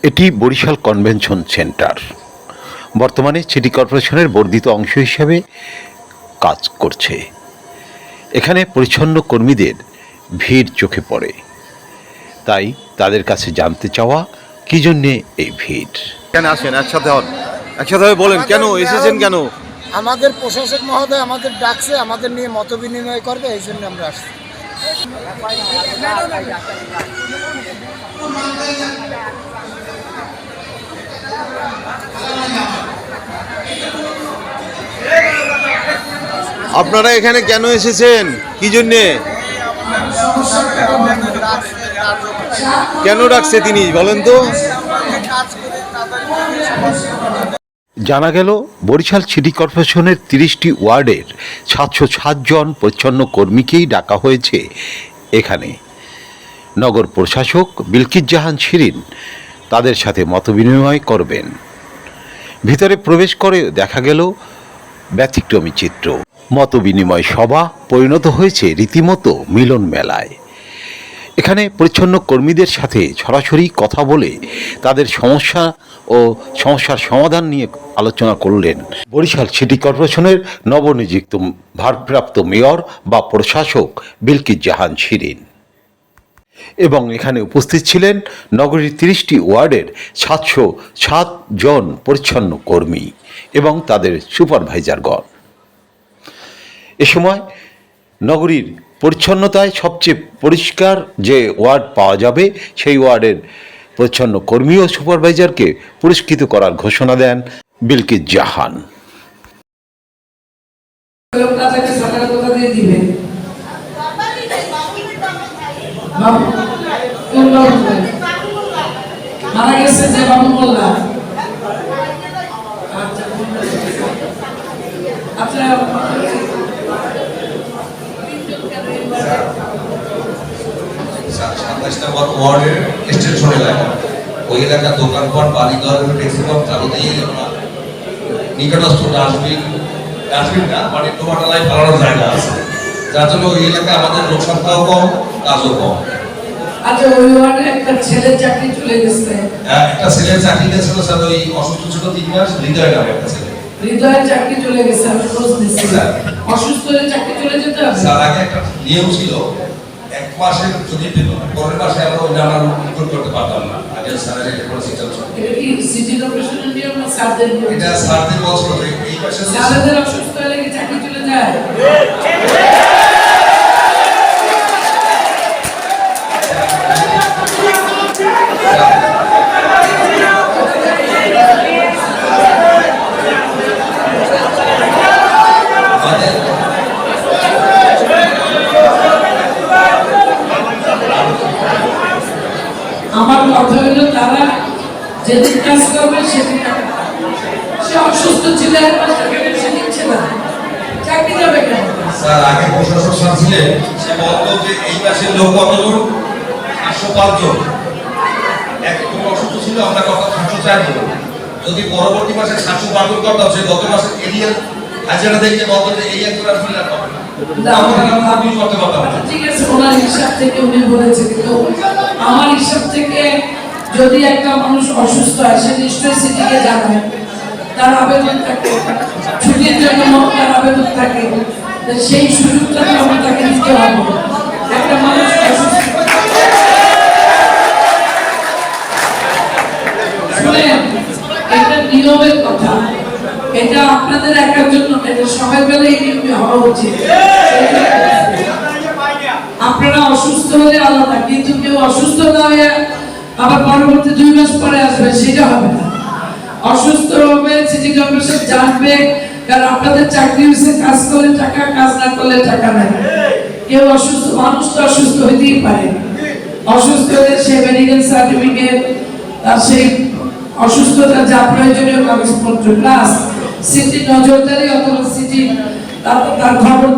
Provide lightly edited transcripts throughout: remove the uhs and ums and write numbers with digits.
এটি Barishal convention centre বর্তমানে city কর্পোরেশনের বর্ধিত অংশ হিসেবে কাজ করছে। এখানে পরিচ্ছন্ন কর্মীদের ভিড় চোখে পড়ে, তাই তাদের কাছে জানতে চাওয়া কি জন্যে এই ভিড়। কেন আসেন একসাথে হন, একসাথে বলেন কেন এসেছেন, কেন? আমাদের প্রশাসক মহোদয় আমাদের ডাকছে, আমাদের নিয়ে মত বিনিময় করবে, এই জন্য আমরা আসছি। আপনারা এখানে কেন এসেছেন, কি জন্যে, কেন ডাকছে তিনি বলেন তো? জানা গেল, বরিশাল সিটি কর্পোরেশনের 30টি ওয়ার্ডের 707 জন পরিচ্ছন্ন কর্মীকেই ডাকা হয়েছে এখানে। নগর প্রশাসক বিলকিস জাহান শিরিন তাদের সাথে মতবিনিময় করবেন। ভিতরে প্রবেশ করে দেখা গেল ব্যতিক্রমী চিত্র। মতবিনিময় সভা পরিণত হয়েছে রীতিমতো মিলন মেলায়। এখানে পরিচ্ছন্ন কর্মীদের সাথে সরাসরি কথা বলে তাদের সমস্যা ও সমস্যার সমাধান নিয়ে আলোচনা করলেন বরিশাল সিটি কর্পোরেশনের নবনিযুক্ত ভারপ্রাপ্ত মেয়র বা প্রশাসক বিলকিস জাহান শিরিন। এবং এখানে উপস্থিত ছিলেন নগরীর 30টি ওয়ার্ডের 707 জন পরিচ্ছন্ন কর্মী এবং তাদের সুপারভাইজারগণ। এ সময় নগরীর পরিচ্ছন্নতায় সবচেয়ে পরিষ্কার যে ওয়ার্ড পাওয়া যাবে সেই ওয়ার্ডের পরিচ্ছন্ন কর্মী ও সুপারভাইজারকে পুরস্কৃত করার ঘোষণা দেন বিলকিস জাহান। মারা গেছে যে বাবু মোল্লা, আচ্ছা ওয়ার্ডের এক্সটেনশন এলাকা, ওই এলাকার দোকানপাট বাড়িঘর ম্যাক্সিমাম চালুতেই আমরা নিকটস্থ ডাস্টবিন না মানে টোমাটালায় ফেলানোর জায়গা আছে, যার জন্য ওই এলাকায় আমাদের লোক সংখ্যাও কম, কাজও কম। আচ্ছা, ওই ওয়ার্ডে একটা ছেলের চাকরি চলে গেছে। একটা ছেলের চাকরি গেছিল স্যার, ওই অসুস্থ ছিল 3 মাস, হৃদয় নামে একটা ছেলে। হৃদয়ের চাকরি চলে গেছে, আমি খোঁজ নিচ্ছি। অসুস্থ হলে চাকরি চলে যেতে হবে স্যার। আগে একটা নিয়ম ছিল, 1 মাসের যদি পরের মাসে আমরা ওই নাম রিপোর্ট করতে পারতাম না। আগে স্যারের এটা কোনো সিস্টেম ছিল। এটা কি সিটি কর্পোরেশনের নিয়ম না স্যারদের নিয়ম? এটা স্যারদের বলছিল এই মাসে স্যারদের অসুস্থ হলে কি চাকরি চলে যায়? আমার কথা হলো, তারা যেদিন কাজ করবে সেদিন সে অসুস্থ ছিল, সে নিচ্ছে না, চাকরি যাবে কেন? স্যার আগে প্রশাসক স্যার ছিলেন, সে বলতো যে এই মাসের লোক কতজন, 805 জন। একদম অসুস্থ ছিল, আমরা কত 704 জন। যদি পরবর্তী মাসে 712 জন করতাম, সে গত মাসে এরিয়ার হাজারা দেখে বলতো যে এই একজন আর ফিল পাবে না। ঠিক আছে, ওনার হিসাব থেকে উনি বলেছে, কিন্তু আমার হিসাব থেকে যদি একটা মানুষ অসুস্থ হয় সে নিশ্চয়ই সিটিকে জানায়, তার আবেদন থাকে, ছুটির জন্য তার আবেদন থাকে, সেই সুযোগটা আমরা তাকে দিতে হবে। একটা মানুষ অসুস্থ, শুনেন, এটা নিয়মের কথা, এটা আপনাদের একার জন্য, এটা সবাই বেলা এই নিয়মে হওয়া উচিত। আপনারা অসুস্থ হলে আলাদা, কিন্তু কেউ অসুস্থ না হয়ে আবার পরবর্তী 2 মাস পরে আসবে, সেটা হবে না। অসুস্থ হবে, সিটি কর্পোরেশন জানবে, কারণ আপনাদের চাকরি হয়েছে কাজ করলে টাকা, কাজ না করলে টাকা নেই। কেউ অসুস্থ মানুষ তো অসুস্থ হইতেই পারে, অসুস্থ হলে সে মেডিকেল সার্টিফিকেট, তার সেই অসুস্থতার যা প্রয়োজনীয় কাগজপত্র প্লাস সিটি নজরদারি অথবা সিটি তার খবর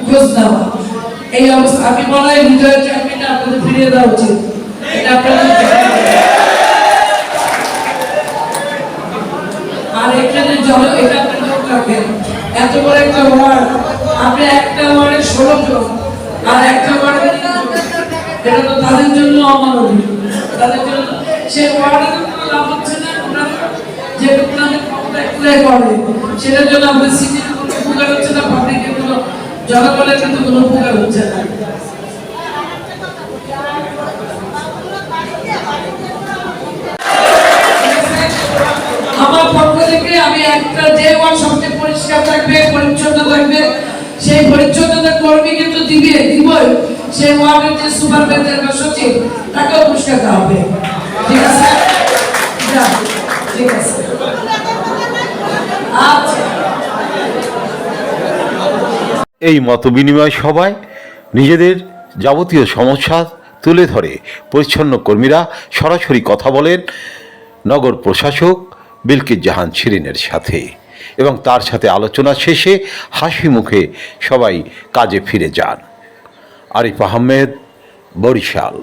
খোঁজ নেওয়া, এই অবস্থা। আমি বলা হয় হৃদয়ের চাকরিটা আপনাদের ফিরিয়ে দেওয়া উচিত। এটা আপনাদের আর এখানে এটা রাখেন, এত বড় একটা ওয়ার্ড, আপনি একটা ওয়ার্ডে 16 জন আর একটা ওয়ার্ডে 3 জন, এটা তো তাদের জন্য অমানবিক, তাদের জন্য সে ওয়ার্ডে লাভ হচ্ছে না, ওনারা যেটা ওনাদের ক্ষমতা অ্যাপ্লাই করে সেটার জন্য আমাদের সিটির কোনো উপকার হচ্ছে না, পাবলিকের কোনো জনগণের কিন্তু কোনো উপকার হচ্ছে না। আমার পক্ষ থেকে আমি একটা যে ওয়ার্ড সবচেয়ে পরিষ্কার থাকবে, পরিচ্ছন্ন থাকবে, সেই পরিচ্ছন্নতা কর্মী কিন্তু দিবই সেই ওয়ার্ডের যে সুপারভাইজার বা সচিব তাকেও পুরস্কার দেওয়া হবে। ঠিক আছে, ঠিক আছে, আচ্ছা। এই মতবিনিময় সভায় নিজেদের যাবতীয় সমস্যা তুলে ধরে পরিচ্ছন্ন কর্মীরা সরাসরি কথা বলেন নগর প্রশাসক বিলকিস জাহান শিরিনের সাথে এবং তার সাথে আলোচনা শেষে হাসি মুখে সবাই কাজে ফিরে যান। আরিফ আহমেদ, বরিশাল।